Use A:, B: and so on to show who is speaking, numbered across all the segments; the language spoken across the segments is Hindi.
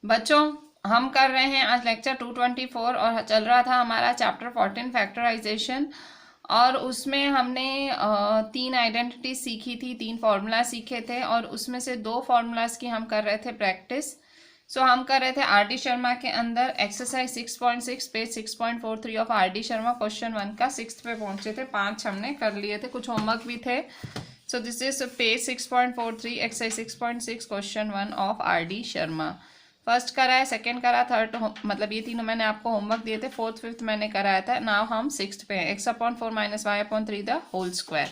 A: बच्चों हम कर रहे हैं आज लेक्चर 224 और चल रहा था हमारा चैप्टर 14 फैक्टराइजेशन। और उसमें हमने 3 आइडेंटिटी सीखी थी, 3 फार्मूला सीखे थे और उसमें से 2 फार्मूलाज की हम कर रहे थे प्रैक्टिस। हम कर रहे थे आर डी शर्मा के अंदर exercise 6.6 page 6.43 of R D Sharma question 1 का 6th पे पहुंचे थे। 5 हमने कर लिए थे, कुछ होमवर्क भी थे। This is page 6.43 exercise 6.6 question 1 of R D Sharma. First करा है, सेकंड करा, थर्ड मतलब ये तीनों मैंने आपको होमवर्क दिए थे, फोर्थ फिफ्थ मैंने कराया था। नाउ हम 6th पे हैं, x/4 - y/3 the whole square.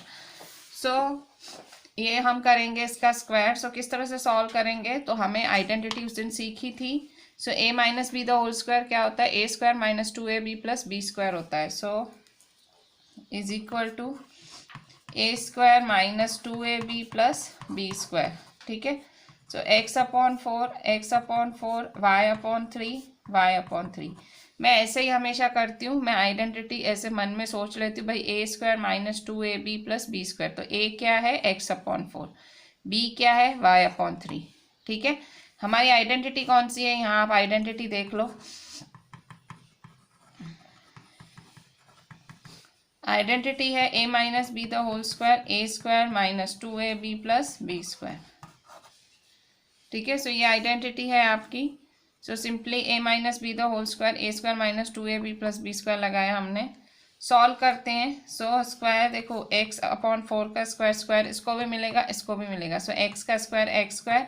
A: ये हम करेंगे इसका स्क्वायर। किस तरह से सॉल्व करेंगे, तो हमें आइडेंटिटी उस दिन सीखी थी। a - b the whole square क्या होता है, a² - 2ab + b² होता है। Is equal to a² - 2ab + b²। ठीक है। x/4 x/4 y/3 y/3। मैं ऐसे ही हमेशा करती हूँ, मैं आइडेंटिटी ऐसे मन में सोच लेती हूँ, भाई a² - 2ab + b²। तो a क्या है, x/4, b क्या है, y/3। ठीक है। हमारी आइडेंटिटी कौन सी है, यहाँ आप आइडेंटिटी देख लो। आइडेंटिटी है a - b the whole square, a² - 2ab + b²। ठीक है। ये आइडेंटिटी है आपकी। Simply a - b the whole square, a² - 2ab + b² लगाया हमने। सॉल्व करते हैं। स्क्वायर देखो, x/4 का स्क्वायर इसको भी मिलेगा, इसको भी मिलेगा। x का स्क्वायर x²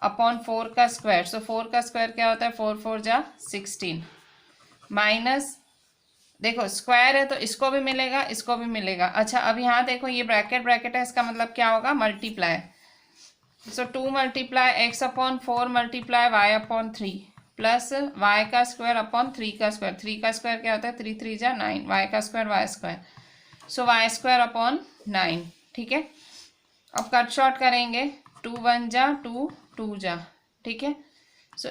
A: अपॉन 4 का स्क्वायर। 4 का स्क्वायर क्या होता है, 4 4 जा 16 माइनस, देखो स्क्वायर है तो इसको भी मिलेगा, इसको भी मिलेगा। अच्छा, अब यहाँ देखो ये ब्रैकेट है, इसका मतलब क्या होगा, multiply. 2 × x/4 × y/3 plus y का स्क्वायर अपॉन 3 का स्क्वायर। 3 का स्क्वायर क्या होता है, 3 3 जा 9, y का स्क्वायर y²। y² upon 9। ठीक है। अब कट शॉर्ट करेंगे, 2 1 जा 2 2 जा। ठीक है।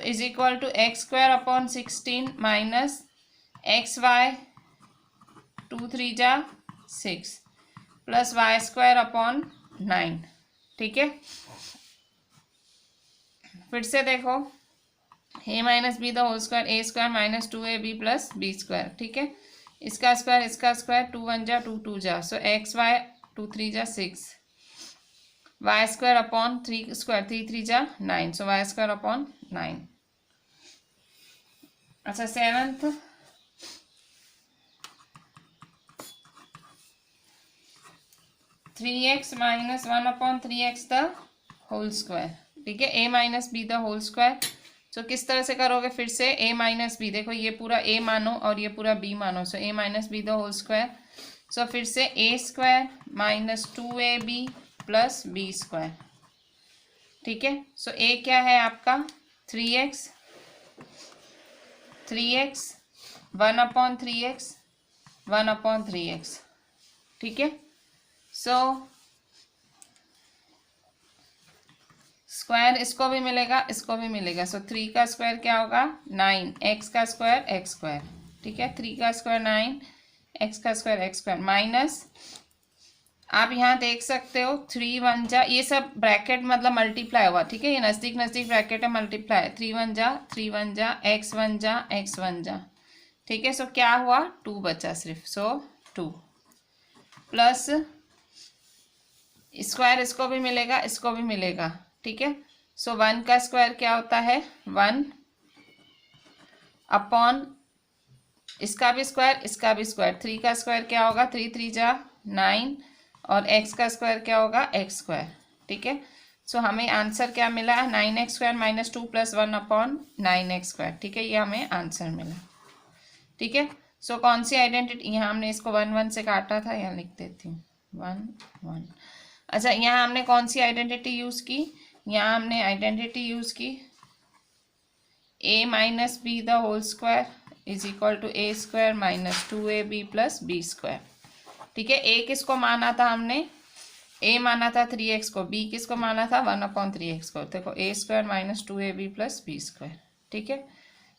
A: Is equal to x² upon 16 minus xy 2 3 जा 6 प्लस y² अपॉन 9। ठीक है। फिर से देखो, a - b the whole square, a² - 2ab + b²। ठीक है। इसका स्क्वायर 2 1 जा 2 2 जा। xy 2 3 जा 6, y² अपॉन 3 स्क्वायर 3 3 जा 9। y² upon 9। अच्छा, 7th 3x - 1/3x the whole square. ठीक है। a - b the whole square. किस तरह से करोगे, फिर से a - b, देखो ये पूरा a मानो और ये पूरा b मानो। a - b the whole square. फिर से a² - 2ab + b²। ठीक है। a क्या है आपका 3x 1/3x 1/3x। ठीक है। स्क्वायर इसको भी मिलेगा, इसको भी मिलेगा। 3 का स्क्वायर क्या होगा, 9, x का स्क्वायर x²। ठीक है। 3 का स्क्वायर 9, x का स्क्वायर x² माइनस, आप यहाँ देख सकते हो 3 1 जा, ये सब ब्रैकेट मतलब मल्टीप्लाई हुआ। ठीक है। ये नज़दीक नज़दीक ब्रैकेट है, मल्टीप्लाई। 3 1 जा 3 1 जा x1 जा x1 जा। ठीक है। क्या हुआ, 2 बचा सिर्फ। 2 प्लस स्क्वायर इसको भी मिलेगा, इसको भी मिलेगा। ठीक है। 1 का स्क्वायर क्या होता है, 1 अपॉन इसका भी स्क्वायर, इसका भी स्क्वायर। 3 का स्क्वायर क्या होगा, 3 3 जा 9 और x का स्क्वायर क्या होगा, x²। ठीक है। हमें आंसर क्या मिला, 9x² - 2 + 1/9x²। ठीक है। ये हमें आंसर मिला। ठीक है। कौन सी आइडेंटिटी, यहाँ हमने इसको 1 1 से काटा था, यहाँ लिख देती हूँ 1 1। अच्छा, यहाँ हमने कौन सी आइडेंटिटी यूज़ की, यहाँ हमने आइडेंटिटी यूज़ की a - b the whole square is equal to a² - 2ab + b²। ठीक है। a किसको माना था हमने, a माना था 3x को, b किसको माना था 1/3x को। देखो a² - 2ab + b²। ठीक है।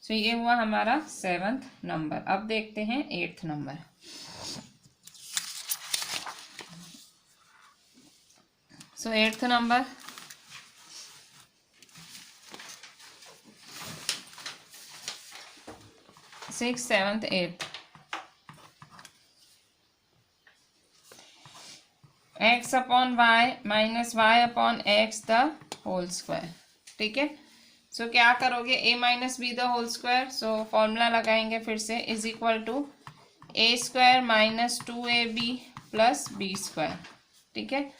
A: ये हुआ हमारा 7th नंबर। अब देखते हैं 8th number. 8th number, 6, 7, 8 x upon y minus y upon x the whole square. ठीक है, सो क्या करोगे, a minus b the whole square, so formula लगाएंगे फिर से, is equal to a square minus 2ab plus b square. ठीक है,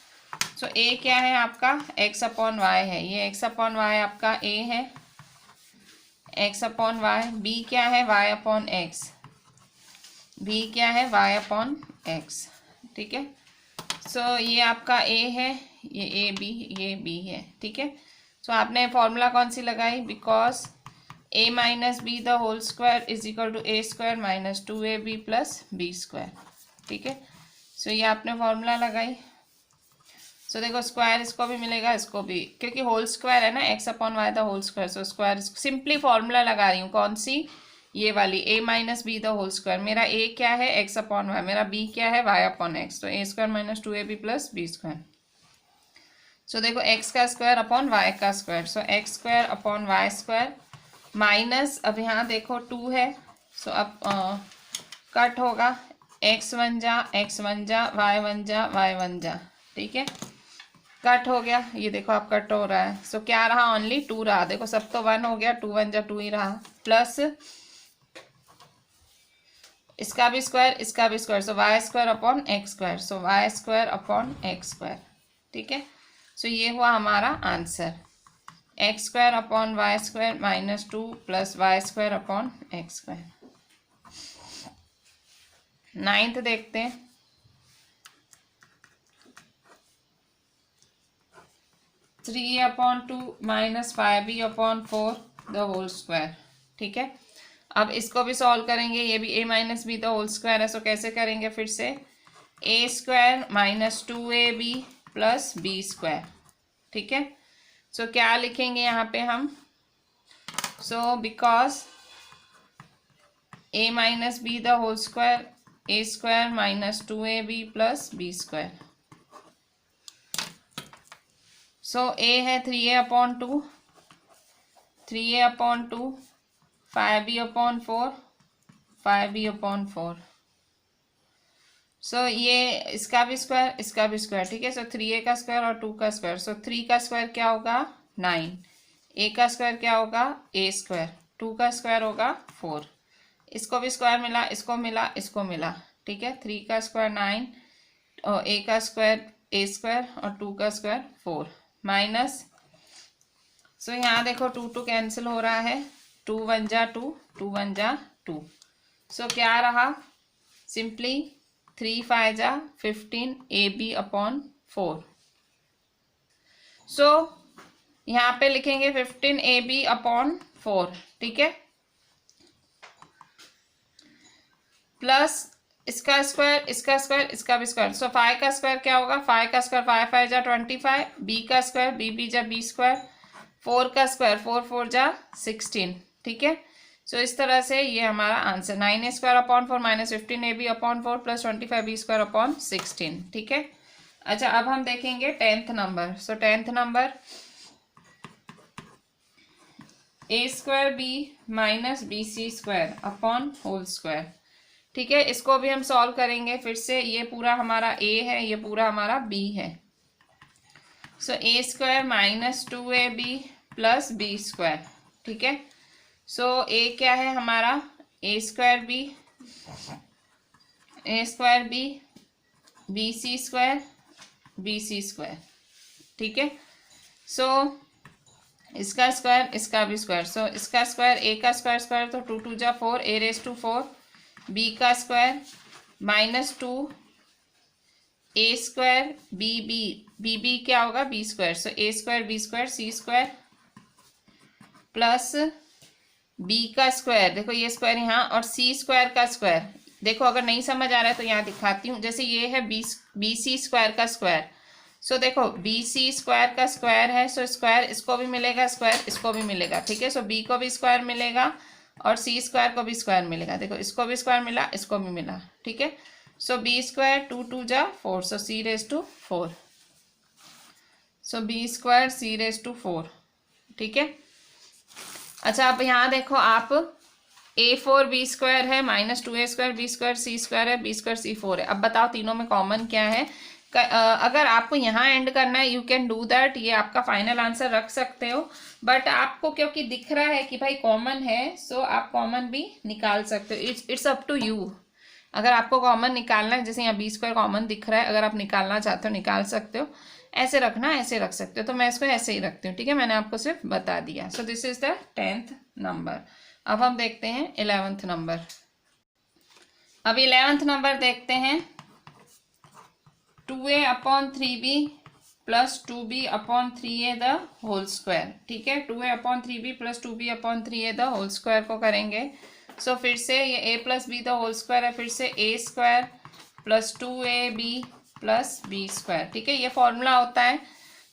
A: सो ए क्या है आपका, x अपॉन वाई है, ये x अपॉन वाई आपका a है, x अपॉन वाई, b क्या है y अपॉन x, b क्या है y अपॉन x। ठीक है, सो ये आपका a है, ये ए बी, ये b है। ठीक है, सो आपने फॉर्मूला कौन सी लगाई, because a minus b the whole square is equal to a square minus 2ab plus b square. ठीक है, सो ये आपने फॉर्मूला लगाई। सो देखो स्क्वायर इसको भी मिलेगा, इसको भी, क्योंकि होल स्क्वायर है ना, x upon y the whole square, so square simply formula लगा रही हूँ, कौन सी, ये वाली, a minus b the whole square, मेरा ए क्या है, एक्स अपॉन वाई, मेरा बी क्या है, वाई अपॉन एक्स, तो a square minus 2ab plus b square. So देखो एक्स का स्क्वायर अपॉन वाई का square, so x square upon y square minus, अब यहाँ देखो 2 है, सो अब कट होगा, एक्स वन जा वाई वन जा। ठीक है, कट हो गया, ये देखो आप कट हो रहा है, सो क्या रहा, ओनली 2 रहा, देखो सब तो 1 हो गया, 2 1 जा 2 ही रहा, प्लस इसका भी स्क्वायर, इसका भी square, so y square upon x square, so y square upon x square. ठीक है, सो ये हुआ हमारा answer, x square upon y square minus 2 plus y square upon x square. 9th देखते हैं, 3 upon 2 minus 5b upon 4 the whole square. ठीक है, अब इसको भी सॉल्व करेंगे, ये भी a minus b the whole square है, सो कैसे करेंगे, फिर से a square minus 2ab plus b square. ठीक है, सो क्या लिखेंगे यहाँ पे हम, so because a minus b the whole square, a square minus 2ab plus b square, so a है 3a upon 2, 3a upon 2, 5b upon 4, 5b upon 4, so ये इसका भी स्क्वायर, इसका भी स्क्वायर। ठीक है, सो 3a का स्क्वायर और 2 का स्क्वायर, सो 3 का स्क्वायर क्या होगा 9, a का स्क्वायर क्या होगा a स्क्वायर, 2 का स्क्वायर होगा 4, इसको भी स्क्वायर मिला, इसको मिला, इसको मिला। ठीक है, 3 का स्क्वायर 9 और a का स्क्वायर a स्क्वायर और 2 का स्क्वायर 4 माइनस, सो यहाँ देखो 2 2 कैंसिल हो रहा है, 2 1 जा 2, 2 1 जा 2, सो क्या रहा, सिंपली 3 5 जा 15 ab अपॉन 4, सो यहाँ पे लिखेंगे 15 ab अपॉन 4। ठीक है, प्लस इसका स्क्वायर, इसका स्क्वायर, इसका भी स्क्वायर, सो 5 का स्क्वायर क्या होगा, 5 का स्क्वायर 5 5 जा 25, b का स्क्वायर b जा b स्क्वायर, 4 का स्क्वायर 4 4 जा 16। ठीक है, सो इस तरह से ये हमारा answer 9a square upon 4 minus 15ab upon 4 plus 25b square upon 16। ठीक है, अच्छा अब हम देखेंगे 10th number, so 10th number a square b minus bc square upon whole square. ठीक है, इसको भी हम सॉल्व करेंगे फिर से, ये पूरा हमारा a है, ये पूरा हमारा b है, सो a square minus 2ab plus b square. ठीक है, सो a क्या है हमारा a square b bc square bc square. ठीक है, सो इसका स्क्वायर, इसका भी स्क्वायर, सो इसका स्क्वायर a का स्क्वायर स्क्वायर तो 2 2 जा 4 a रेस टू 4, b का square minus 2 a square b क्या होगा b square, so a square b square c square plus b का स्क्वायर, देखो ये स्क्वायर यहाँ, और c स्क्वायर का स्क्वायर, देखो अगर नहीं समझ आ रहा है तो यहाँ दिखाती हूँ, जैसे ये है बी सी स्क्वायर का स्क्वायर, सो देखो बी सी स्क्वायर का स्क्वायर है, सो स्क्वायर इसको भी मिलेगा, स्क्वायर इसको भी मिलेगा। ठीक है, सो बी को भी स्क्वायर मिलेगा और सी स्क्वायर को भी स्क्वायर मिलेगा, देखो इसको भी स्क्वायर मिला, इसको भी मिला। ठीक है, सो बी स्क्वायर 2 2 जा 4, so c raise to 4, so b square c raise to 4। ठीक है, अच्छा अब यहाँ देखो आप a4b² है -2a²b² c² है b² c4 है। अब बताओ तीनों में कॉमन क्या है। अगर आपको यहाँ एंड करना है यू कैन डू दैट, ये आपका फाइनल आंसर रख सकते हो, बट आपको क्योंकि दिख रहा है कि भाई कॉमन है, सो आप कॉमन भी निकाल सकते हो। It's up to you. अगर आपको कॉमन निकालना है, जैसे यहाँ b² कॉमन दिख रहा है, अगर आप निकालना चाहते हो निकाल सकते हो, ऐसे रखना ऐसे रख सकते हो, तो मैं इसको ऐसे ही रखती हूँ। ठीक है, मैंने आपको सिर्फ बता दिया। सो this is the 10th number. अब हम देखते हैं 11th नंबर। अब 11th नंबर देखते हैं 2a/3b plus 2b/3a the whole square. ठीक है, 2a/3b plus 2b/3a the whole square को करेंगे। सो फिर से ये a plus b the whole square है, फिर से a² plus 2ab plus b²। ठीक है, ये फॉर्मूला होता है।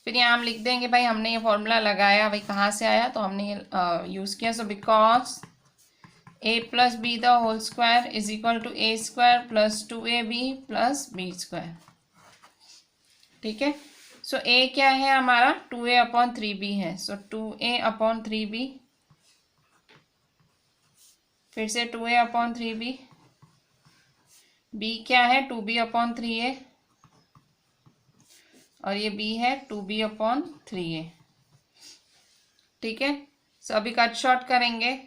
A: फिर यहाँ हम लिख देंगे भाई हमने ये फॉर्मूला लगाया, भाई कहाँ से आया, तो हमने ये यूज़ किया। So because a plus b the whole square is equal to a² plus 2ab plus b²। ठीक है, सो a क्या है हमारा 2a/3b है, सो 2a/3b, फिर से 2a/3b, b क्या है 2b/3a, और ये b है 2b/3a। ठीक है, सो अभी कट शॉर्ट करेंगे।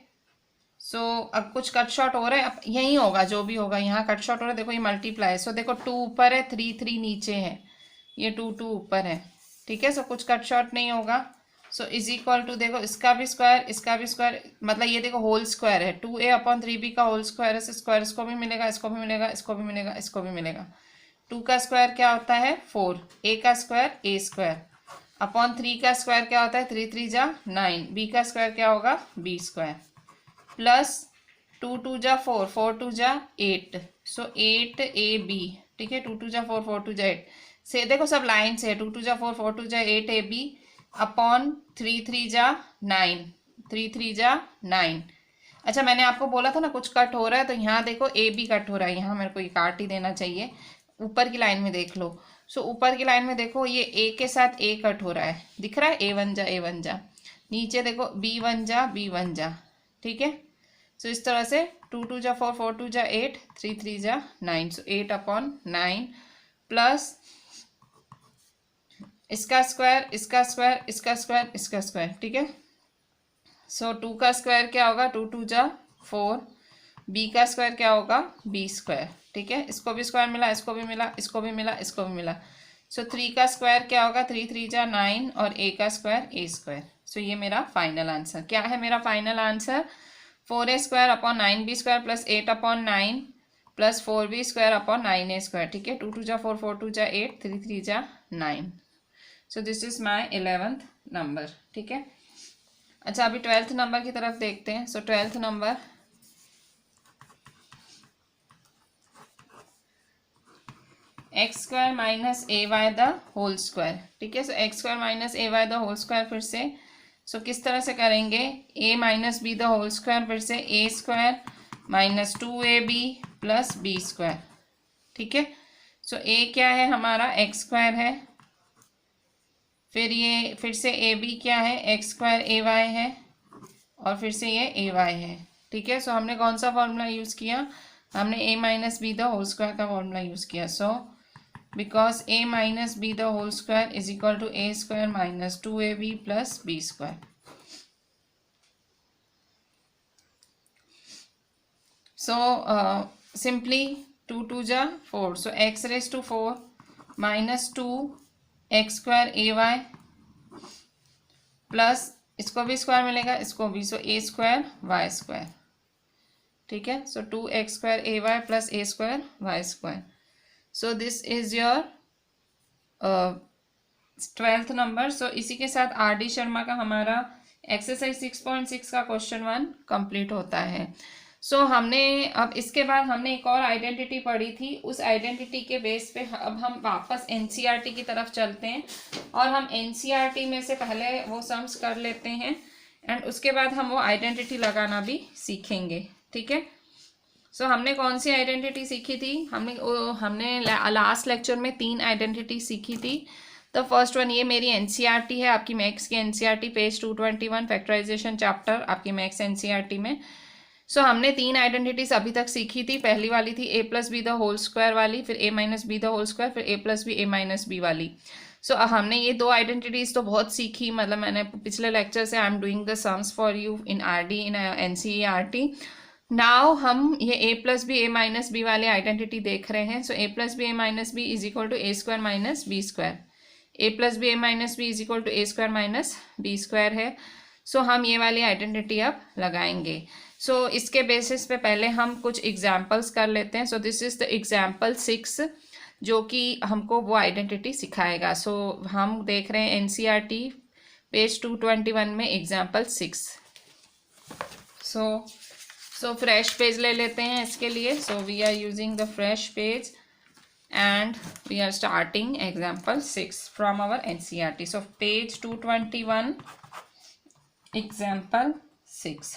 A: सो अब कुछ कट शॉर्ट हो रहा है, अब यही होगा जो भी होगा, यहाँ कट शॉर्ट हो रहा है। देखो ये मल्टीप्लाई है, सो देखो 2 ऊपर है 3 नीचे है, ये 2 ऊपर है। ठीक है, सो कुछ कट शॉर्ट नहीं होगा। सो इज इक्वल टू देखो इसका भी स्क्वायर इसका भी स्क्वायर, मतलब ये देखो होल स्क्वायर है, 2a/3b का होल स्क्वायर है, स्क्वायर इसको भी मिलेगा, इसको भी मिलेगा, इसको भी मिलेगा, इसको भी मिलेगा। 2 का स्क्वायर क्या होता है 4, a का स्क्वायर a² अपॉन 3 का स्क्वायर क्या होता है 3 3 जा 9, b का स्क्वायर क्या होगा b² प्लस 2 2 जा 4 4 2 जा 8, सो 8ab। ठीक है, 2 2 जा 4 4 2 जा 8 से देखो सब लाइन से है, 2 2 जा 4 4 2 जा 8ab अपॉन 3 3 जा 9 3 3 जा 9। अच्छा मैंने आपको बोला था ना कुछ कट हो रहा है, तो यहाँ देखो ए बी कट हो रहा है, यहाँ मेरे को ये काट ही देना चाहिए। ऊपर की लाइन में देख लो, सो ऊपर की लाइन में देखो ये ए के साथ ए कट हो रहा है, दिख रहा है a1 जा। नीचे देखो b1 जा। ठीक है, सो इस तरह से 2 2 जा 4 4 2 जा 8 3 3 जा 9, सो 8/9 प्लस इसका स्क्वायर इसका स्क्वायर इसका स्क्वायर इसका स्क्वायर। ठीक है, सो 2 का स्क्वायर क्या होगा 2 2 जा 4, b का स्क्वायर क्या होगा b²। ठीक है, इसको भी स्क्वायर मिला, इसको भी मिला, इसको भी मिला, इसको भी मिला। सो 3 का स्क्वायर क्या होगा 3 3 जा 9 और a का स्क्वायर a²। सो ये मेरा फाइनल आंसर क्या है, मेरा final answer 4a² / 9b² plus 8/9 plus 4b²/9a²। ठीक है, 2 2 जा 4 4 2 जा 8 3 3 जा 9। सो this is my 11th number. ठीक है, अच्छा अभी 12th नंबर की तरफ देखते हैं। So 12th number x² - ay the whole square. ठीक है, so x² - ay the whole square फिर से सो किस तरह से करेंगे, a - b the whole square, फिर से a² - 2ab प्लस b²। ठीक है, सो a क्या है हमारा x² है, फिर ये फिर से ab क्या है x² ay है, और फिर से ये ay है। ठीक है, सो हमने कौन सा फॉर्मूला यूज़ किया, हमने a - b the whole square का फॉर्मूला यूज़ किया। So because a - b the whole square is equal to a² - 2ab plus b²। So simply 2 2 जा 4, सो x⁴ - 2x² ay प्लस इसको भी स्क्वायर मिलेगा, इसको भी, सो a² y²। ठीक है, सो 2x² ay plus a² y²। So this is your 12th number. So इसी के साथ RD शर्मा का हमारा एक्सरसाइज 6.6 का क्वेश्चन 1 कंप्लीट होता है। सो हमने अब इसके बाद हमने एक और आइडेंटिटी पढ़ी थी, उस आइडेंटिटी के बेस पे अब हम वापस NCERT की तरफ चलते हैं और हम NCERT में से पहले वो सम्स कर लेते हैं एंड उसके बाद हम वो आइडेंटिटी लगाना भी सीखेंगे। ठीक है, सो हमने कौन सी आइडेंटिटी सीखी थी, हमने लास्ट लेक्चर में 3 आइडेंटिटी सीखी थी। द फर्स्ट वन, ये मेरी NCERT है, आपकी मैथ्स की NCERT पेज 221 फैक्टराइजेशन चैप्टर आपकी मैथ्स NCERT में। सो हमने तीन आइडेंटिटीज अभी तक सीखी थी। पहली वाली थी a plus b the whole square वाली, फिर a minus b the whole square, फिर a plus b a minus b वाली। सो हमने ये दो आइडेंटिटीज तो बहुत सीखी, मतलब मैंने पिछले लेक्चर से I am doing the sums for you in RD in NCERT. Now हम ये a plus b a minus b वाली आइडेंटिटी देख रहे हैं। So a plus b a minus b is equal to a square minus b square, a plus b a minus b is equal to a square minus b square है। सो हम ये वाली आइडेंटिटी अब लगाएंगे। सो इसके बेसिस पे पहले हम कुछ एग्जाम्पल्स कर लेते हैं। सो दिस इज द एग्जाम्पल 6 जो कि हमको वो आइडेंटिटी सिखाएगा। सो हम देख रहे हैं एनसीईआरटी पेज 221 में एग्जाम्पल 6। सो फ्रेश पेज ले लेते हैं इसके लिए। So we are using the fresh page and we are starting example 6 from our NCERT. So page 221 example 6,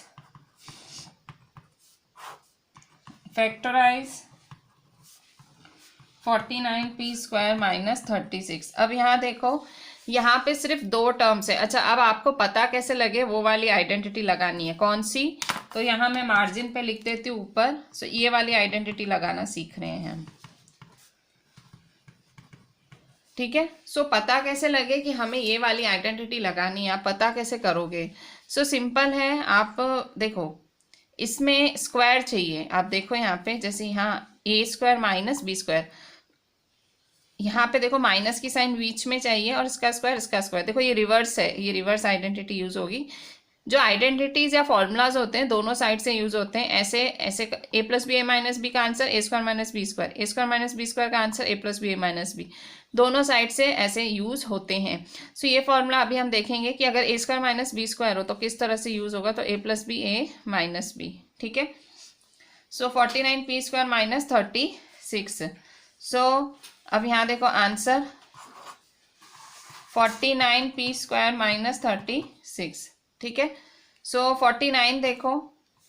A: factorize 49p square minus 36। अब यहाँ देखो, यहाँ पे सिर्फ दो टर्म्स है। अच्छा, अब आपको पता कैसे लगे वो वाली आइडेंटिटी लगानी है। कौन सी? तो यहाँ मैं मार्जिन पे लिख देती हूँ ऊपर। सो ये वाली आइडेंटिटी लगाना सीख रहे हैं हम, ठीक है। सो पता कैसे लगे कि हमें ये वाली आइडेंटिटी लगानी है, आप पता कैसे करोगे? सो सिंपल है। आप देखो, इसमें स्क्वायर चाहिए। आप देखो यहाँ पे, जैसे यहाँ ए स्क्वायर माइनस बी स्क्वायर, यहाँ पे देखो माइनस की साइन बीच में चाहिए और इसका स्क्वायर। देखो ये रिवर्स है, ये रिवर्स आइडेंटिटी यूज होगी। जो आइडेंटिटीज या फॉर्मूलाज होते हैं दोनों साइड से यूज होते हैं। ऐसे ऐसे a plus b a minus b का answer a square minus b square, a square minus b square का answer a plus b a minus b, दोनों साइड से ऐसे यूज होते हैं। सो ये फॉर्मूला अभी हम देखेंगे कि अगर ए स्क्वायर माइनस बी स्क्वायर हो तो किस तरह से यूज होगा। तो ए plus b a minus B, ठीक है। सो 49p स्क्वायर माइनस 36। सो अब यहाँ देखो आंसर 49p स्क्वायर माइनस 36, ठीक है। सो 49 देखो,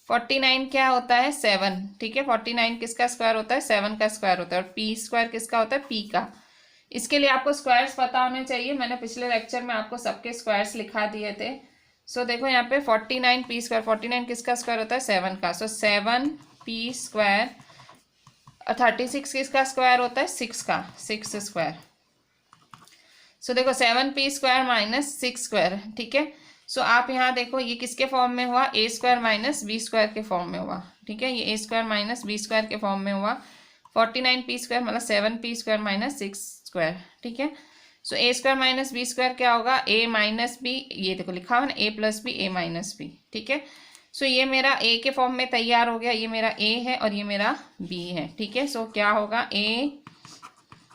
A: 49 क्या होता है? 7, ठीक है। 49 किसका स्क्वायर होता है? 7 का स्क्वायर होता है। और p स्क्वायर किसका होता है? p का। इसके लिए आपको स्क्वायर्स पता होने चाहिए। मैंने पिछले लेक्चर में आपको सबके स्क्वायर्स लिखा दिए थे। सो देखो यहाँ पे 49p स्क्वायर, 49 किसका स्क्वायर होता है? 7 का। सो 7p स्क्वायर। 36 किसका स्क्वायर होता है? 6 का, 6 स्क्वायर। सो देखो 7p स्क्वायर माइनस 6 स्क्वायर, ठीक है। सो आप यहाँ देखो ये किसके फॉर्म में हुआ? ए स्क्वायर माइनस बी स्क्वायर के फॉर्म में हुआ, ठीक है। ये ए स्क्वायर माइनस बी स्क्वायर के फॉर्म में हुआ। 49p स्क्वायर मतलब 7p स्क्वायर माइनस 6 स्क्वायर, ठीक है। So a square minus b square क्या होगा? ए माइनस बी, ये देखो लिखा हुआ ना, ए plus b a minus B, ठीक है। सो ये मेरा ए के फॉर्म में तैयार हो गया। ये मेरा ए है और ये मेरा बी है, ठीक है। सो क्या होगा? ए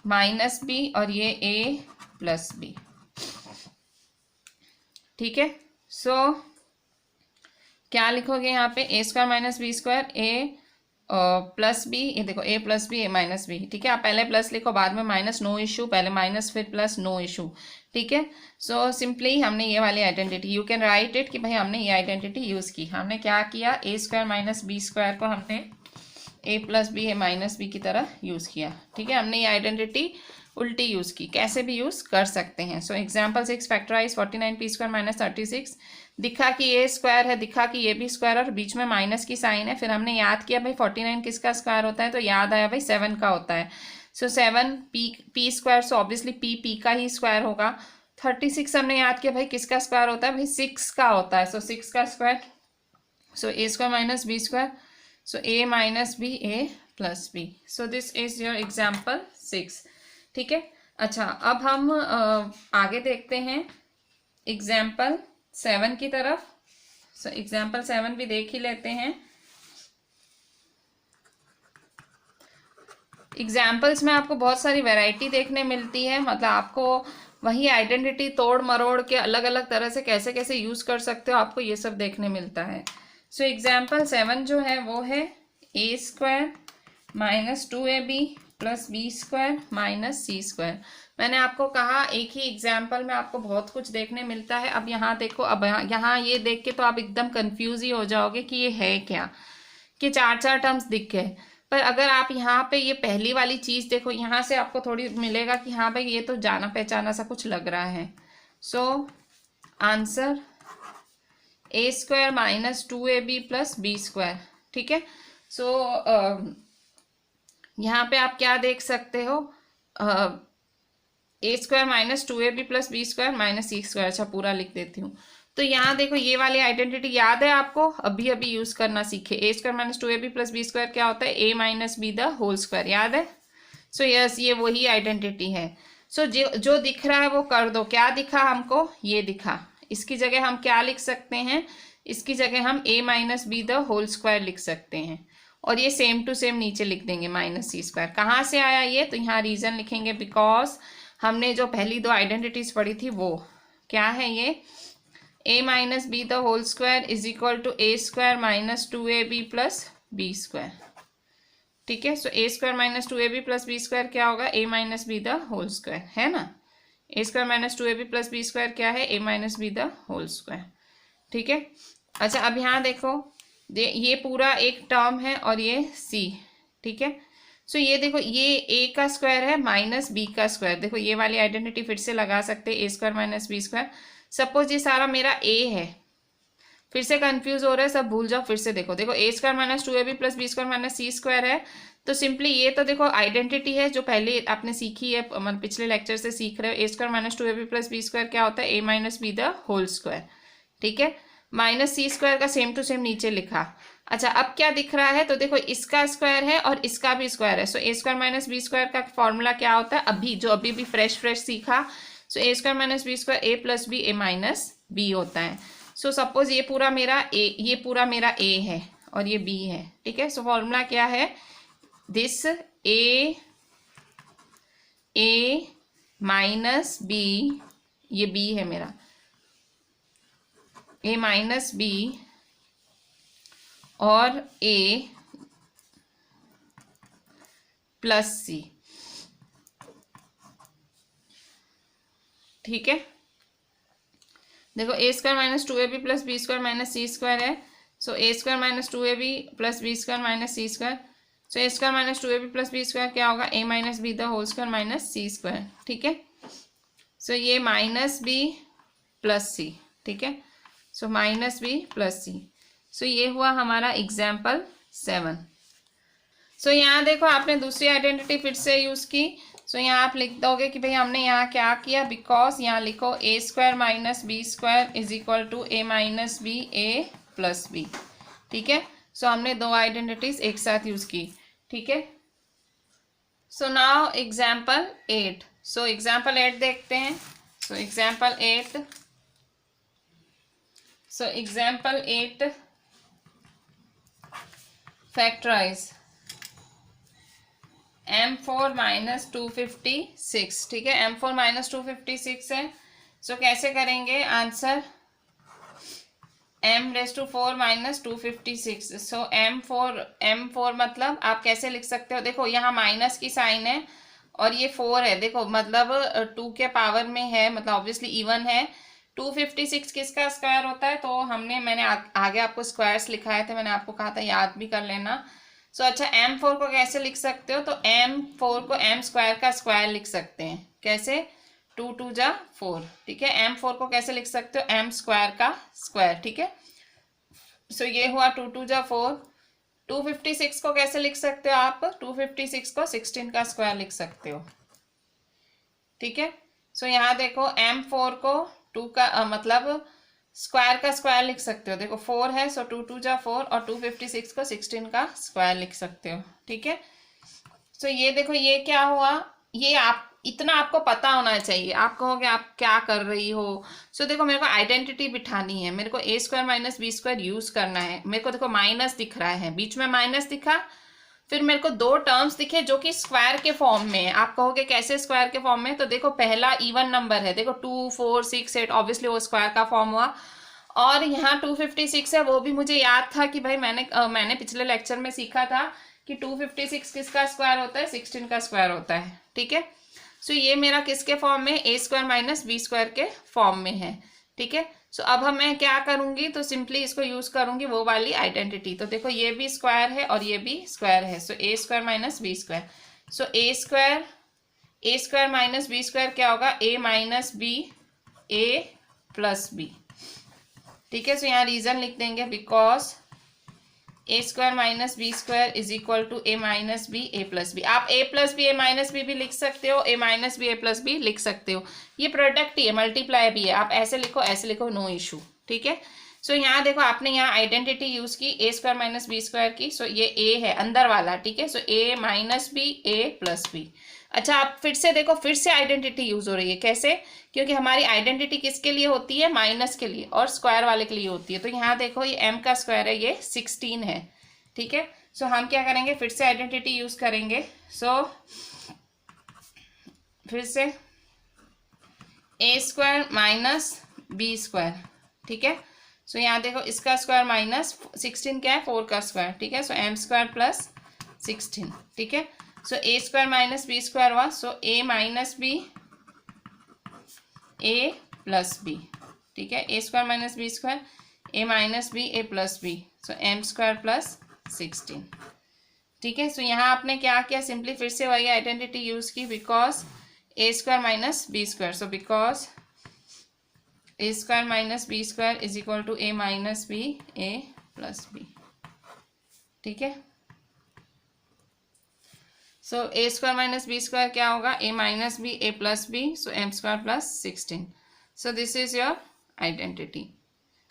A: माइनस बी और ये ए प्लस बी, ठीक है। सो क्या लिखोगे यहाँ पे? ए square minus b square, a plus B, ये देखो ए plus b a minus B, ठीक है। आप पहले प्लस लिखो बाद में माइनस, नो इशू। पहले माइनस फिर प्लस, नो इशू, ठीक है। सो सिंपली हमने ये वाली identity, you can write it कि भाई हमने ये आइडेंटिटी यूज़ की। हमने क्या किया? ए स्क्वायर माइनस बी स्क्वायर को हमने ए plus b a minus B की तरह यूज़ किया, ठीक है। हमने ये आइडेंटिटी उल्टी यूज़ की, कैसे भी यूज़ कर सकते हैं। So example 6, factorise 49p square minus 36। दिखा कि ये स्क्वायर है, दिखा कि ये भी स्क्वायर और बीच में माइनस की साइन है। फिर हमने याद किया भाई 49 किसका स्क्वायर होता है? तो याद आया भाई 7 का होता है। सो 7p square, so obviously p का ही स्क्वायर होगा। 36 हमने याद किया भाई किसका स्क्वायर होता है? भाई 6 का होता है। सो 6 का square, so a square minus b square, so a minus b a plus b. So this is your example 6, ठीक है। अच्छा, अब हम आगे देखते हैं एग्जाम्पल 7 की तरफ। सो एग्जाम्पल 7 भी देख ही लेते हैं। एग्जाम्पल्स में आपको बहुत सारी वैरायटी देखने मिलती है, मतलब आपको वही आइडेंटिटी तोड़ मरोड़ के अलग अलग तरह से कैसे कैसे यूज़ कर सकते हो, आपको ये सब देखने मिलता है। सो एग्जाम्पल 7 जो है वो है a square minus 2ab plus b square minus c square. मैंने आपको कहा एक ही एग्जाम्पल में आपको बहुत कुछ देखने मिलता है। अब यहाँ देखो, अब यहाँ ये देख के तो आप एकदम कंफ्यूज ही हो जाओगे कि ये है क्या, कि 4 टर्म्स दिख गए। पर अगर आप यहाँ पे ये पहली वाली चीज़ देखो, यहाँ से आपको थोड़ी मिलेगा कि हाँ भाई ये तो जाना पहचाना सा कुछ लग रहा है। So answer a square minus 2ab plus b square, ठीक है। सो यहाँ पे आप क्या देख सकते हो, a square minus 2ab plus b square minus c square. अच्छा पूरा लिख देती हूँ। तो यहाँ देखो ये वाली आइडेंटिटी याद है आपको, अभी अभी यूज करना सीखे। A square minus 2ab plus b square क्या होता है, a minus b the whole square, याद है। सो यस ये वही आइडेंटिटी है। सो जो दिख रहा है वो कर दो। क्या दिखा हमको, ये दिखा। इसकी जगह हम क्या लिख सकते हैं, इसकी जगह हम a minus b the whole square लिख सकते हैं, और ये सेम टू सेम नीचे लिख देंगे माइनस सी स्क्वायर। कहाँ से आया ये, तो यहाँ रीजन लिखेंगे बिकॉज हमने जो पहली दो आइडेंटिटीज पढ़ी थी वो क्या है, ये a minus b the whole square is equal to a square minus 2ab plus b square. ठीक है। So a square minus 2ab plus b square क्या होगा, a minus b the whole square, है ना। A square minus 2ab plus b square क्या है, a minus b the whole square. ठीक है। अच्छा अब यहाँ देखो, ये पूरा एक टर्म है और ये c, ठीक है। सो ये देखो ये a का स्क्वायर है माइनस b का स्क्वायर। देखो ये वाली आइडेंटिटी फिर से लगा सकते हैं, a square minus b square. Suppose ये सारा मेरा a है, फिर से कंफ्यूज हो रहा है, सब भूल जाओ, फिर से देखो। देखो a square minus 2ab plus b square minus c square है, तो सिंपली ये तो देखो आइडेंटिटी है जो पहले आपने सीखी है, मतलब पिछले लेक्चर से सीख रहे हो। A square minus 2ab plus b square क्या होता है, a minus b the whole square. ठीक है। माइनस सी स्क्वायर का सेम टू सेम नीचे लिखा। अच्छा अब क्या दिख रहा है, तो देखो इसका स्क्वायर है और इसका भी स्क्वायर है। So a square minus b square का फॉर्मूला क्या होता है, अभी भी फ्रेश सीखा। सो a square minus b square a plus b, a minus B होता है। सो सपोज ये पूरा मेरा ए है और ये बी है। ठीक है। सो फॉर्मूला क्या है, दिस ए माइनस बी, ये बी है मेरा, ए माइनस बी और ए प्लस सी। ठीक है। देखो a square minus 2ab plus b square minus c square है। So a square minus 2ab plus b square minus c square. So a square minus 2ab plus b square क्या होगा, a minus b the whole square minus c square. ठीक है। सो ये माइनस बी प्लस सी। ठीक है। सो माइनस बी प्लस सी। सो ये हुआ हमारा एग्जाम्पल 7। सो यहाँ देखो आपने दूसरी आइडेंटिटी फिर से यूज़ की। सो यहाँ आप लिख दोगे कि भाई हमने यहाँ क्या किया, बिकॉज यहाँ लिखो a square minus b square is equal to a minus b a plus b. ठीक है। सो हमने दो आइडेंटिटीज एक साथ यूज़ की। ठीक है। So now example 8। So example 8 देखते हैं। So example 8, so example 8 factorise m4 minus 256। ठीक है। m4 माइनस 256 है। सो कैसे करेंगे आंसर, m⁴ माइनस 256। सो m4 मतलब आप कैसे लिख सकते हो, देखो यहाँ माइनस की साइन है और ये 4 है। देखो मतलब 2 के पावर में है, मतलब ऑब्वियसली इवन है। 256 किसका स्क्वायर होता है, तो मैंने आगे आपको स्क्वायर्स लिखाए थे, मैंने आपको कहा था याद भी कर लेना। सो अच्छा m4 को कैसे लिख सकते हो, तो m4 को m स्क्वायर का स्क्वायर लिख सकते हैं। कैसे, 2 2 जा 4। ठीक है। m4 को कैसे लिख सकते हो, m स्क्वायर का स्क्वायर। ठीक है। सो ये हुआ 2 2 जा 4। 256 को कैसे लिख सकते हो आप, 256 को 16 का स्क्वायर लिख सकते हो। ठीक है। सो यहाँ देखो m4 को 2 का मतलब स्क्वायर का स्क्वायर लिख सकते हो। देखो 4 है, सो 2 2 जा 4 और 256 को 16 का स्क्वायर लिख सकते हो। ठीक है। सो ये देखो ये क्या हुआ, ये आप इतना आपको पता होना चाहिए। आप कहोगे आप क्या कर रही हो। सो देखो मेरे को आइडेंटिटी बिठानी है, मेरे को a square minus b square use करना है। मेरे को देखो माइनस दिख रहा है, बीच में माइनस दिखा, फिर मेरे को दो टर्म्स दिखे जो कि स्क्वायर के फॉर्म में है। आप कहोगे कैसे स्क्वायर के फॉर्म में, तो देखो पहला इवन नंबर है, देखो 2 4 6 8, ऑब्वियसली वो स्क्वायर का फॉर्म हुआ। और यहाँ 256 है, वो भी मुझे याद था कि भाई मैंने पिछले लेक्चर में सीखा था कि 256 किसका स्क्वायर होता है, 16 का स्क्वायर होता है। ठीक है। सो ये मेरा किसके फॉर्म में, ए स्क्वायर माइनस बी स्क्वायर के फॉर्म में है। ठीक है। सो अब मैं क्या करूंगी, तो सिंपली इसको यूज करूंगी वो वाली आइडेंटिटी। तो देखो ये भी स्क्वायर है और ये भी स्क्वायर है। So a square minus b square. So a square minus b square क्या होगा, a minus b a plus b. ठीक है। सो यहाँ रीजन लिख देंगे, because a square minus b square is equal to a minus b a plus b. आप a plus b a minus b भी लिख सकते हो, a minus b a plus b लिख सकते हो। ये प्रोडक्ट ही है, मल्टीप्लाई भी है, आप ऐसे लिखो, नो इशू। ठीक है। सो यहाँ देखो आपने यहाँ आइडेंटिटी यूज की ए स्क्वायर माइनस बी स्क्वायर की। सो ये ए है अंदर वाला, ठीक है। So a minus b a plus B. अच्छा आप फिर से देखो, फिर से आइडेंटिटी यूज हो रही है। कैसे? क्योंकि हमारी आइडेंटिटी किसके लिए होती है? माइनस के लिए और स्क्वायर वाले के लिए होती है। तो यहाँ देखो ये m का स्क्वायर है, ये 16 है। ठीक है। सो हम क्या करेंगे, फिर से आइडेंटिटी यूज करेंगे। सो फिर से ए स्क्वायर माइनस बी स्क्वायर। ठीक है। सो यहाँ देखो इसका स्क्वायर माइनस 16 क्या है? 4 का स्क्वायर। ठीक है। सो एम स्क्वायर प्लस 16। ठीक है। So a square minus b square हुआ। सो a minus b a plus b. ठीक है। A square minus b square, A minus b a plus b. So m square plus 16। ठीक है। सो यहाँ आपने क्या किया, सिंपली फिर से वही आइडेंटिटी यूज की, because a square minus b square. So because a square minus b square is equal to a minus b a plus b. ठीक है। So a square minus b square क्या होगा? A minus b a plus b. So m square plus 16। So this is your identity.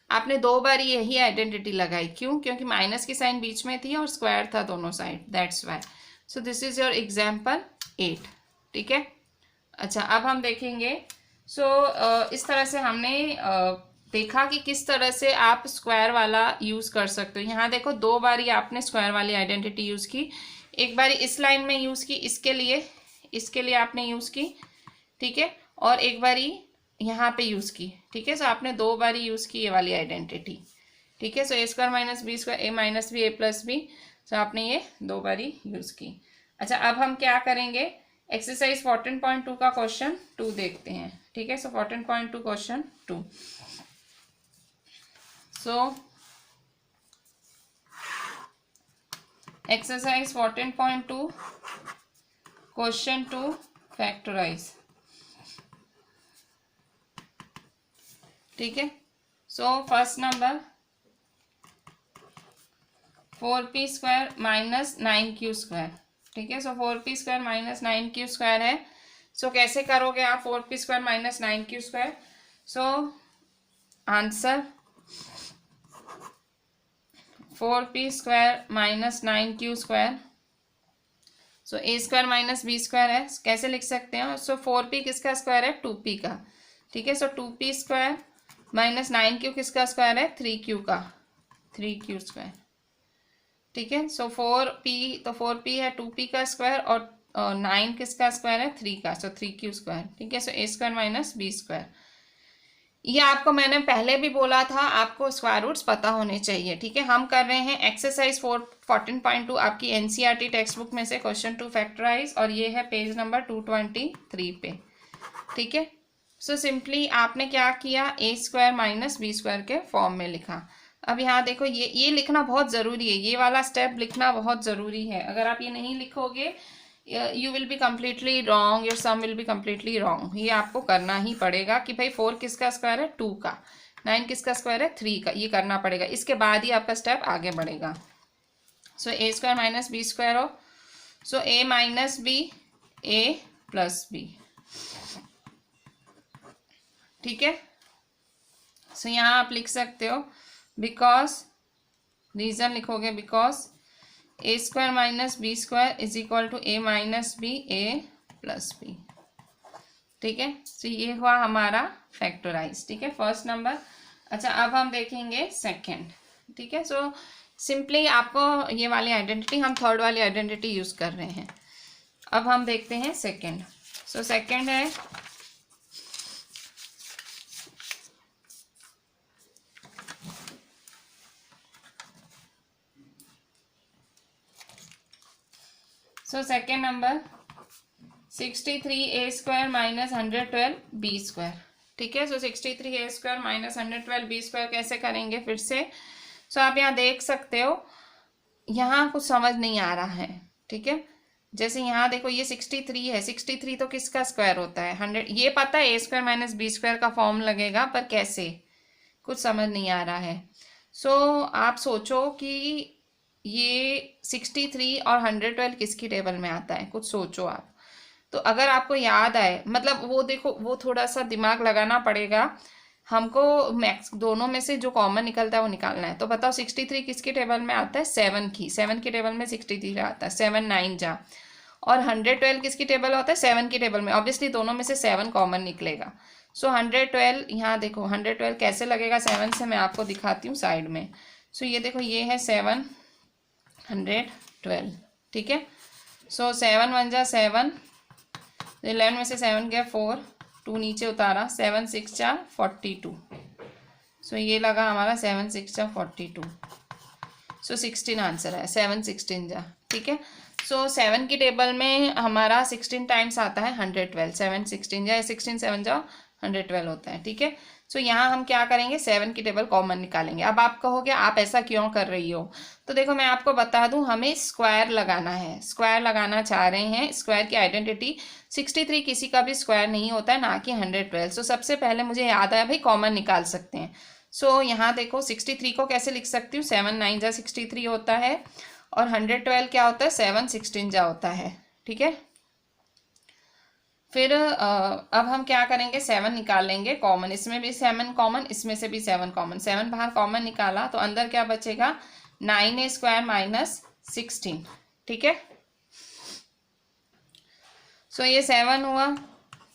A: आपने 2 बार यही आइडेंटिटी लगाई, क्यों? क्योंकि माइनस की साइन बीच में थी और स्क्वायर था दोनों side, that's why. So this is your example 8। ठीक है। अच्छा अब हम देखेंगे। सो इस तरह से हमने देखा कि किस तरह से आप स्क्वायर वाला यूज़ कर सकते हो। यहाँ देखो 2 बारी आपने स्क्वायर वाली आइडेंटिटी यूज़ की। एक बारी इस लाइन में यूज़ की, इसके लिए आपने यूज़ की। ठीक है। और एक बारी यहाँ पे यूज़ की। ठीक है। सो आपने 2 बारी यूज़ की ये वाली आइडेंटिटी। ठीक है। So a square minus b square, A minus b a plus b. सो आपने ये 2 बारी यूज़ की। अच्छा अब हम क्या करेंगे, एक्सरसाइज 14.2 का क्वेश्चन 2 देखते हैं। ठीक है। So 14.2 question 2। So exercise 14.2 question 2 factorise. ठीक है। So first number 4p square minus 9q square. ठीक है। सो 4p square minus 9q square है। सो कैसे करोगे आप 4p square minus 9q square? So answer 4p square minus 9q square. So a square minus b square है, कैसे लिख सकते हैं? सो 4p किसका स्क्वायर है? 2p का। ठीक है। सो 2p स्क्वायर माइनस 9q किसका स्क्वायर है? 3q का, 3q स्क्वायर। ठीक है। सो 4p, तो 4p है 2p का स्क्वायर और 9 किसका स्क्वायर है? 3 का। सो 3q स्क्वायर। ठीक है। So a square minus b square. ये आपको मैंने पहले भी बोला था, आपको स्क्वायर रूट्स पता होने चाहिए। ठीक है। हम कर रहे हैं एक्सरसाइज 14.2 आपकी एनसीईआरटी टेक्स्ट बुक में से क्वेश्चन 2 फैक्टराइज, और ये है पेज नंबर 223 पे। ठीक है। सो सिंपली आपने क्या किया, ए स्क्वायर माइनस बी स्क्वायर के फॉर्म में लिखा। अब यहाँ देखो ये लिखना बहुत ज़रूरी है, ये वाला स्टेप लिखना बहुत ज़रूरी है। अगर आप ये नहीं लिखोगे you will be completely wrong, your sum will be completely wrong. ये आपको करना ही पड़ेगा कि भाई 4 किसका स्क्वायर है? 2 का। 9 किसका स्क्वायर है? 3 का। ये करना पड़ेगा, इसके बाद ही आपका स्टेप आगे बढ़ेगा। So a square minus b square हो, so a minus b a plus b. ठीक है। सो यहाँ आप लिख सकते हो बिकॉज, रीजन लिखोगे because a square minus b square is equal to a minus b a plus b. ठीक है। सो ये हुआ हमारा फैक्टराइज। ठीक है, फर्स्ट नंबर। अच्छा अब हम देखेंगे सेकंड। ठीक है। सो सिंपली आपको ये वाली आइडेंटिटी, हम थर्ड वाली आइडेंटिटी यूज कर रहे हैं। अब हम देखते हैं सेकंड। सो सेकंड है second number 63a square minus 112 b square. ठीक है। So 63a square minus 112 b square कैसे करेंगे फिर से? सो आप यहाँ देख सकते हो, यहाँ कुछ समझ नहीं आ रहा है। ठीक है। जैसे यहाँ देखो ये 63 है, 63 तो किसका स्क्वायर होता है? 100। ये पता है a square minus b square का फॉर्म लगेगा, पर कैसे, कुछ समझ नहीं आ रहा है। सो आप सोचो कि ये 63 और 112 किसकी टेबल में आता है, कुछ सोचो आप। तो अगर आपको याद आए, मतलब वो देखो, वो थोड़ा सा दिमाग लगाना पड़ेगा हमको। मैक्स दोनों में से जो कॉमन निकलता है वो निकालना है। तो बताओ 63 किसकी टेबल में आता है, 7 की टेबल में 63 आता है, 7 9 जा। और 112 किसकी टेबल होता है, 7 की टेबल में। ऑब्वियसली दोनों में से 7 कॉमन निकलेगा। सो 112, यहाँ देखो 112 कैसे लगेगा 7 से, मैं आपको दिखाती हूँ साइड में। सो ये देखो, ये है 712, ठीक है। सो 7 1 जा 7, 11 में से 7 गया 4, 2 नीचे उतारा, 7 6 जा 42। सो ये लगा हमारा 7 6 जा 42। सो 16 आंसर है, 7 16 जा, ठीक है। सो 7 की टेबल में हमारा 16 टाइम्स आता है 112, 7 16 जा, 16 7 जा 112 होता है, ठीक है। सो यहाँ हम क्या करेंगे, 7 की टेबल कॉमन निकालेंगे। अब आप कहोगे आप ऐसा क्यों कर रही हो, तो देखो मैं आपको बता दूं, हमें स्क्वायर लगाना है, स्क्वायर लगाना चाह रहे हैं। स्क्वायर की आइडेंटिटी 63 किसी का भी स्क्वायर नहीं होता है, ना कि 112। सो सबसे पहले मुझे याद आया भाई कॉमन निकाल सकते हैं। सो यहाँ देखो 63 को कैसे लिख सकती हूँ, 7 9 जा 63 होता है, और 112 क्या होता है, 7 16 जा होता है, ठीक है। फिर अब हम क्या करेंगे, 7 निकाल लेंगे कॉमन। इसमें भी 7 कॉमन, इसमें से भी 7 कॉमन। 7 बाहर कॉमन निकाला तो अंदर क्या बचेगा, 9a स्क्वायर माइनस 16, ठीक है। सो ये 7 हुआ।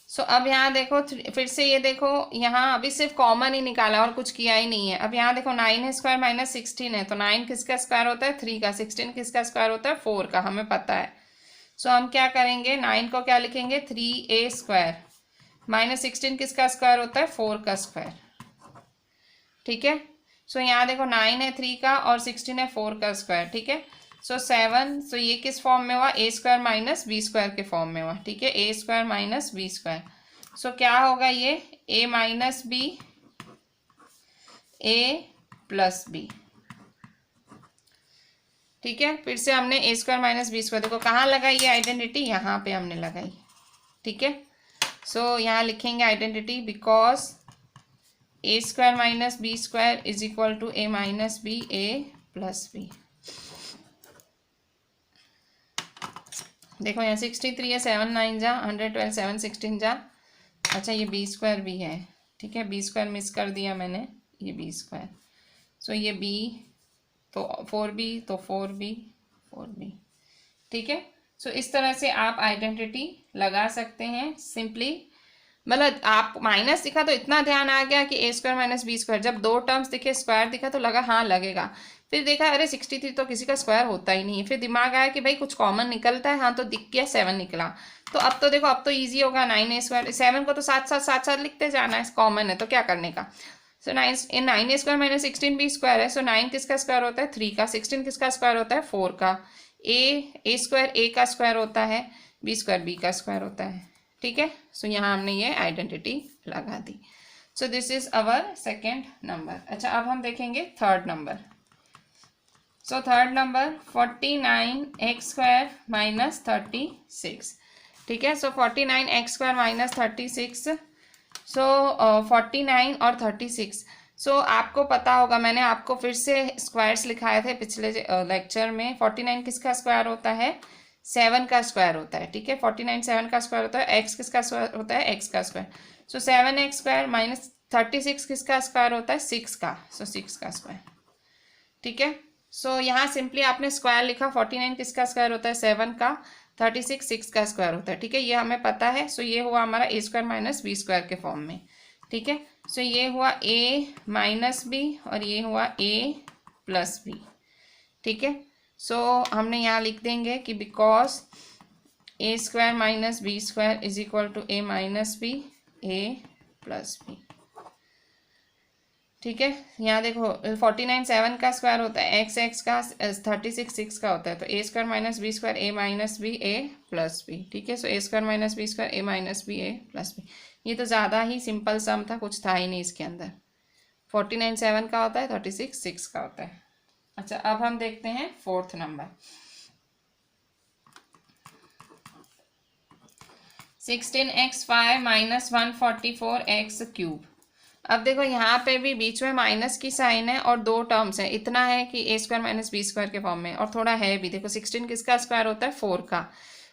A: सो अब यहाँ देखो फिर से ये देखो, यहाँ अभी सिर्फ कॉमन ही निकाला और कुछ किया ही नहीं है। अब यहाँ देखो 9a स्क्वायर माइनस 16 है, तो 9 किसका स्क्वायर होता है, 3 का। 16 किसका स्क्वायर होता है, 4 का, हमें पता है। सो हम क्या करेंगे, 9 को क्या लिखेंगे, 3a स्क्वायर माइनस 16 किसका स्क्वायर होता है, 4 का स्क्वायर, ठीक है। सो यहाँ देखो 9 है 3 का और 16 है 4 का स्क्वायर, ठीक है। सो 7, सो ये किस फॉर्म में हुआ, ए स्क्वायर माइनस बी स्क्वायर के फॉर्म में हुआ, ठीक है। A square minus b square. सो क्या होगा ये, ए minus b, a plus b, ठीक है। फिर से हमने ए स्क्वायर माइनस बी स्क्वायर, देखो कहाँ लगाई ये आइडेंटिटी, यहाँ पे हमने लगाई, ठीक है। सो यहाँ लिखेंगे identity, because a square minus b square is equal to a minus b, a plus b. देखो यहाँ 63 है, 7 9 जा 112, 7 16 जा। अच्छा ये बी स्क्वायर भी है, ठीक है, बी स्क्वायर मिस कर दिया मैंने, ये बी स्क्वायर। सो ये बी तो 4b, तो 4b 4b, ठीक है। सो इस तरह से आप आइडेंटिटी लगा सकते हैं सिंपली। मतलब आप माइनस दिखा तो इतना ध्यान आ गया कि ए स्क्वायर माइनस बी स्क्वायर, जब दो टर्म्स दिखे स्क्वायर दिखा तो लगा हाँ लगेगा। फिर देखा अरे 63 तो किसी का स्क्वायर होता ही नहीं है। फिर दिमाग आया कि भाई कुछ कॉमन निकलता है, हाँ तो दिख गया 7 निकला। तो अब तो देखो अब तो ईजी होगा, 9a स्क्वायर 7 को तो साथ साथ लिखते जाना है, कॉमन है तो क्या करने का। सो 9a square minus 16b square है। सो 9 किसका स्क्वायर होता है, 3 का। 16 किसका स्क्वायर होता है, 4 का। ए स्क्वायर ए का स्क्वायर होता है, बी स्क्वायर बी का स्क्वायर होता है, ठीक है। सो यहाँ हमने ये आइडेंटिटी लगा दी। So this is our second number. अच्छा अब हम देखेंगे third number. So third number 49x square minus 36, ठीक है। सो 49x स्क्वायर माइनस 36। सो 49 और 36। सो आपको पता होगा, मैंने आपको फिर से स्क्वायर्स लिखाए थे पिछले लेक्चर में। 49 किसका स्क्वायर होता है, 7 का स्क्वायर होता है, ठीक है। 49 7 का स्क्वायर होता है। एक्स किसका स्क्वायर होता है, एक्स का स्क्वायर। सो 7x स्क्वायर माइनस 36 किसका स्क्वायर होता है, 6 का। सो 6 का स्क्वायर, ठीक है। सो यहाँ सिंपली आपने स्क्वायर लिखा। 49 किसका स्क्वायर होता है, 7 का। 36 6 का स्क्वायर होता है, ठीक है, ये हमें पता है। सो ये हुआ हमारा ए स्क्वायर माइनस बी स्क्वायर के फॉर्म में, ठीक है। सो ये हुआ ए माइनस बी और ये हुआ ए प्लस बी, ठीक है। सो हमने यहाँ लिख देंगे कि because a square minus b square is equal to a minus b, a plus b, ठीक है। यहाँ देखो 49 7 का स्क्वायर होता है, एक्स का। 36 6 का होता है, तो a square minus b square A minus b, a plus b, ठीक है। So a square minus b square A minus b, a plus B. ये तो ज़्यादा ही सिंपल सम था, कुछ था ही नहीं इसके अंदर। 49 7 का होता है, 36 6 का होता है। अच्छा अब हम देखते हैं fourth number. 16x5 minus 144x cube. अब देखो यहाँ पे भी बीच में माइनस की साइन है और दो टर्म्स है, इतना है कि ए स्क्वायर माइनस बी स्क्वायर के फॉर्म में, और थोड़ा है भी। देखो 16 किसका स्क्वायर होता है, 4 का।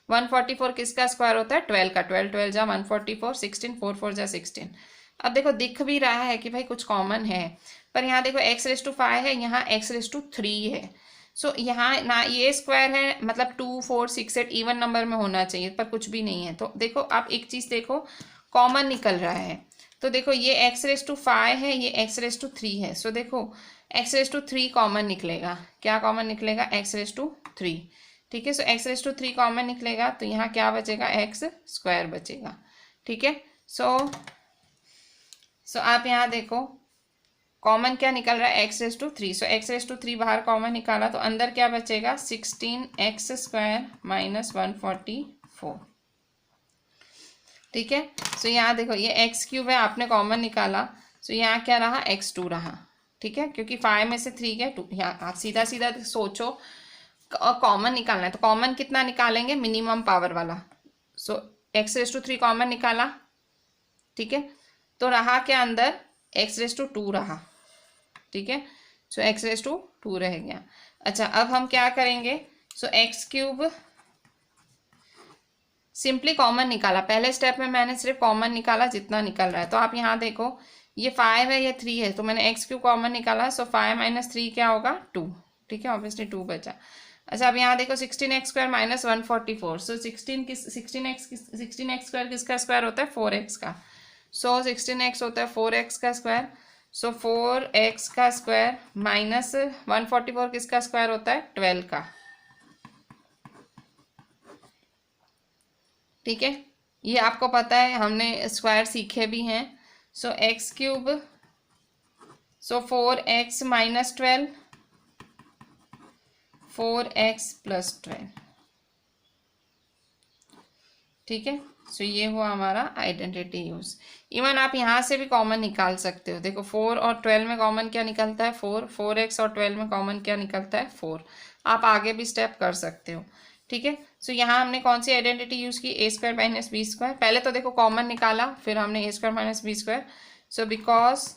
A: 144 किसका स्क्वायर होता है, 12 का। 12 12 जा 144, 16 4 4 जा 16। अब देखो दिख भी रहा है कि भाई कुछ कॉमन है, पर यहाँ देखो x⁵5 है, यहाँ x⁵3 है। सो यहाँ ना ये स्क्वायर है, मतलब 2 4 6 8 इवन नंबर में होना चाहिए, पर कुछ भी नहीं है। तो देखो आप एक चीज़ देखो, कॉमन निकल रहा है। तो देखो ये x⁵5 है, ये x⁵3 है। सो देखो x⁵3 कॉमन निकलेगा। क्या कॉमन निकलेगा, x⁵3। ठीक है, सो x⁵3 कॉमन निकलेगा, तो यहाँ क्या बचेगा, x² बचेगा। ठीक है, सो आप यहाँ देखो कॉमन क्या निकल रहा है, x⁵3। सो x⁵3 बाहर कॉमन निकाला तो अंदर क्या बचेगा, 16x² माइनस 144। ठीक है, सो यहाँ देखो ये x³ है, आपने कॉमन निकाला, सो यहाँ क्या रहा, x2 रहा। ठीक है, क्योंकि 5 में से 3 गया 2। यहाँ आप सीधा सीधा सोचो, कॉमन निकालना है तो कॉमन कितना निकालेंगे, मिनिमम पावर वाला। सो x⁵3 कॉमन निकाला। ठीक है, तो रहा क्या अंदर, x⁵2 रहा। ठीक है, सो x⁵2 रह गया। अच्छा, अब हम क्या करेंगे, सो x³ सिंपली कॉमन निकाला। पहले स्टेप में मैंने सिर्फ कॉमन निकाला जितना निकल रहा है। तो आप यहाँ देखो ये 5 है, ये 3 है, तो मैंने x³ कॉमन निकाला। सो 5 माइनस 3 क्या होगा, 2। ठीक है, ऑब्वियसली 2 बचा। अच्छा, अब यहाँ देखो 16x² माइनस 144। सो 16x² किसका स्क्वायर होता है, 4x का। सो 16x होता है 4x का स्क्वायर। सो 4x का स्क्वायर माइनस 144 किसका स्क्वायर होता है, 12 का। ठीक है, ये आपको पता है, हमने स्क्वायर सीखे भी हैं। सो x³, सो 4x माइनस 12, 4x प्लस 12। ठीक है, सो ये हुआ हमारा आइडेंटिटी यूज। इवन आप यहाँ से भी कॉमन निकाल सकते हो। देखो 4 और 12 में कॉमन क्या निकलता है, 4। 4x और 12 में कॉमन क्या निकलता है, 4। आप आगे भी स्टेप कर सकते हो। ठीक है, सो यहाँ हमने कौन सी आइडेंटिटी यूज की, a² माइनस b²। पहले तो देखो कॉमन निकाला, फिर हमने a² minus b²। So because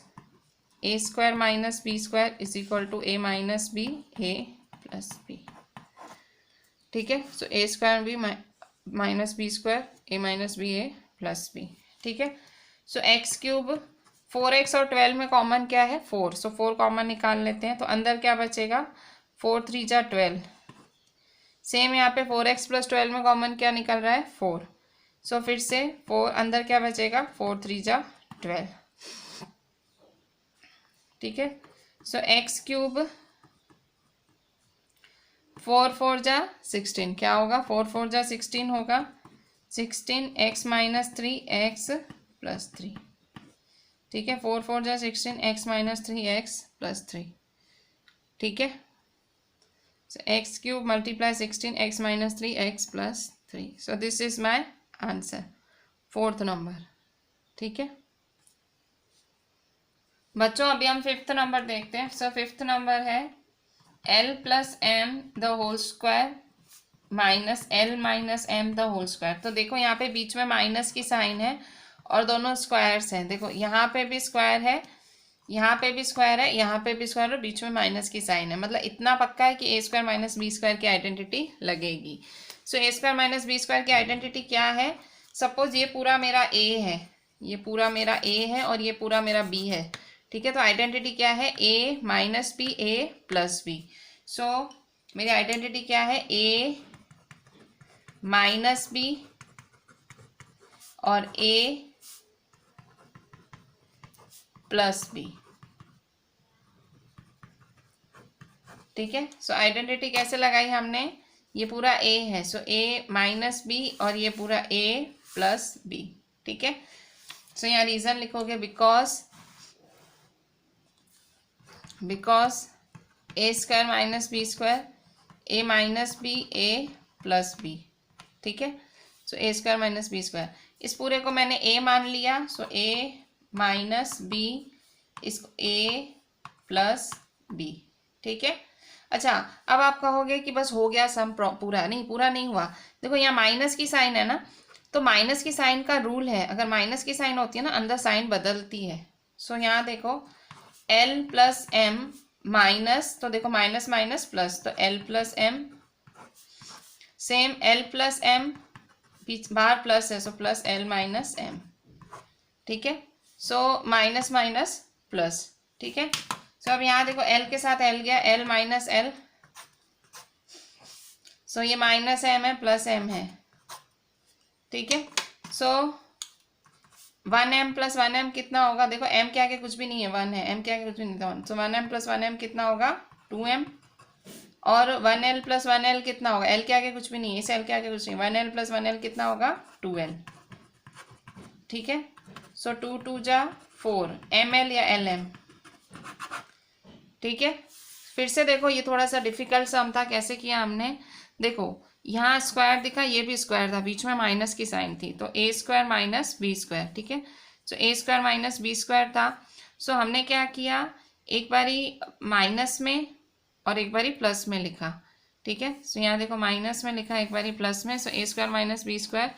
A: a² minus b² is equal to a minus b, a plus b। ठीक है, so a² b minus b², a minus b, a plus b। ठीक है, सो x³, 4x और 12 में कॉमन क्या है, 4। सो 4 कॉमन निकाल लेते हैं, तो अंदर क्या बचेगा, 4 3 जा 12। सेम यहाँ पे 4x प्लस 12 में कॉमन क्या निकल रहा है, 4। सो फिर से 4 अंदर क्या बचेगा, 4 3 जा 12। ठीक है, सो x³ 4 4 जा 16 क्या होगा, 4 4 जा 16 होगा, 16x माइनस 3 x प्लस 3। ठीक है, 4 4 जा 16, x माइनस 3 x प्लस 3। ठीक है, so x³ multiply 16 x minus 3 x plus 3. So this is my answer, 4th number. ठीक है बच्चों, अभी हम 5th नंबर देखते हैं। सो 5th नंबर है l plus m the whole square minus l minus m the whole square. तो देखो यहाँ पे बीच में माइनस की साइन है और दोनों स्क्वायर्स हैं। देखो यहाँ पे भी स्क्वायर है, यहाँ पे भी स्क्वायर है, यहाँ पे भी स्क्वायर है, बीच में माइनस की साइन है। मतलब इतना पक्का है कि a² माइनस b² की आइडेंटिटी लगेगी। सो a² माइनस b² की आइडेंटिटी क्या है, सपोज ये पूरा मेरा a है, ये पूरा मेरा a है और ये पूरा मेरा b है। ठीक है, तो आइडेंटिटी क्या है, a minus b, a plus b। सो मेरी आइडेंटिटी क्या है, a माइनस b और a प्लस b। ठीक है, सो आइडेंटिटी कैसे लगाई हमने, ये पूरा a है, सो a माइनस b और ये पूरा a प्लस b। ठीक है, सो यहाँ रीजन लिखोगे because a² minus b², a minus b, a plus b। ठीक है, सो a² माइनस b², इस पूरे को मैंने a मान लिया, सो a माइनस b, इसको a प्लस b। ठीक है, अच्छा अब आप कहोगे कि बस हो गया सम, पूरा नहीं हुआ। देखो यहाँ माइनस की साइन है ना, तो माइनस की साइन का रूल है, अगर माइनस की साइन होती है ना, अंदर साइन बदलती है। सो यहाँ देखो एल प्लस एम माइनस, तो देखो माइनस माइनस प्लस, तो l plus m, same l plus m, बाहर प्लस है so plus l minus m, ठीक है। सो माइनस माइनस प्लस, ठीक है। सो अब यहाँ देखो एल के साथ एल गया, एल माइनस एल, सो ये माइनस एम है प्लस एम है, ठीक है। सो 1m प्लस 1m कितना होगा, देखो m के आगे कुछ भी नहीं है 1 है, m के आगे कुछ भी नहीं था 1, सो 1m प्लस 1m कितना होगा 2m, और 1l प्लस 1l कितना होगा, l के आगे कुछ भी नहीं है, इस l के आगे कुछ नहीं, 1l प्लस 1l कितना होगा 2l, ठीक है। सो 2 2 जा 4 ml या lm, ठीक है। फिर से देखो ये थोड़ा सा डिफिकल्ट सम था, कैसे किया हमने, देखो यहाँ स्क्वायर दिखा, ये भी स्क्वायर था, बीच में माइनस की साइन थी, तो a square minus b square, ठीक है। So a square minus b square था, सो हमने क्या किया, एक बारी माइनस में और एक बारी प्लस में लिखा, ठीक है। सो यहाँ देखो माइनस में लिखा, एक बारी प्लस में, सो a square minus b square,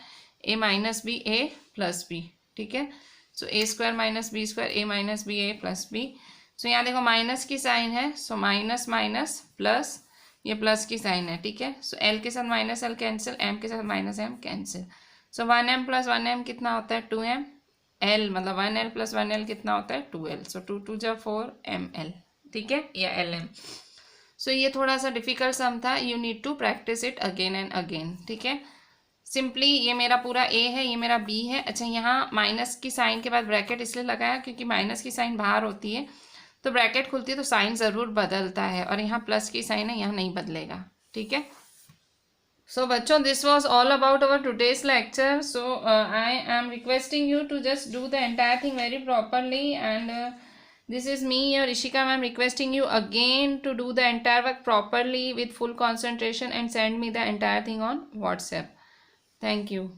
A: A minus b a plus b, ठीक है। So a square minus b square, A minus b a plus b. सो यहाँ देखो माइनस की साइन है, सो माइनस माइनस प्लस, ये प्लस की साइन है, ठीक है। सो एल के साथ माइनस एल कैंसिल, एम के साथ माइनस एम कैंसिल। सो 1m प्लस 1m कितना होता है 2m, एल मतलब 1l प्लस 1l कितना होता है 2l, सो 2 2 जा 4ml, ठीक है, या lm। सो ये थोड़ा सा डिफिकल्ट सम था, you need to practise it again and again, ठीक है। सिंपली ये मेरा पूरा ए है, ये मेरा बी है। अच्छा यहाँ माइनस की साइन के बाद ब्रैकेट इसलिए लगाया क्योंकि माइनस की साइन बाहर होती है, तो ब्रैकेट खुलती है तो साइन ज़रूर बदलता है, और यहाँ प्लस की साइन है, यहाँ नहीं बदलेगा, ठीक है। सो बच्चों this was all about our today's lecture. So I am requesting you to just do the entire thing very properly, and this is me, your Ishika ma'am, requesting you again to do the entire work properly with full concentration and send me the entire thing on WhatsApp. Thank you.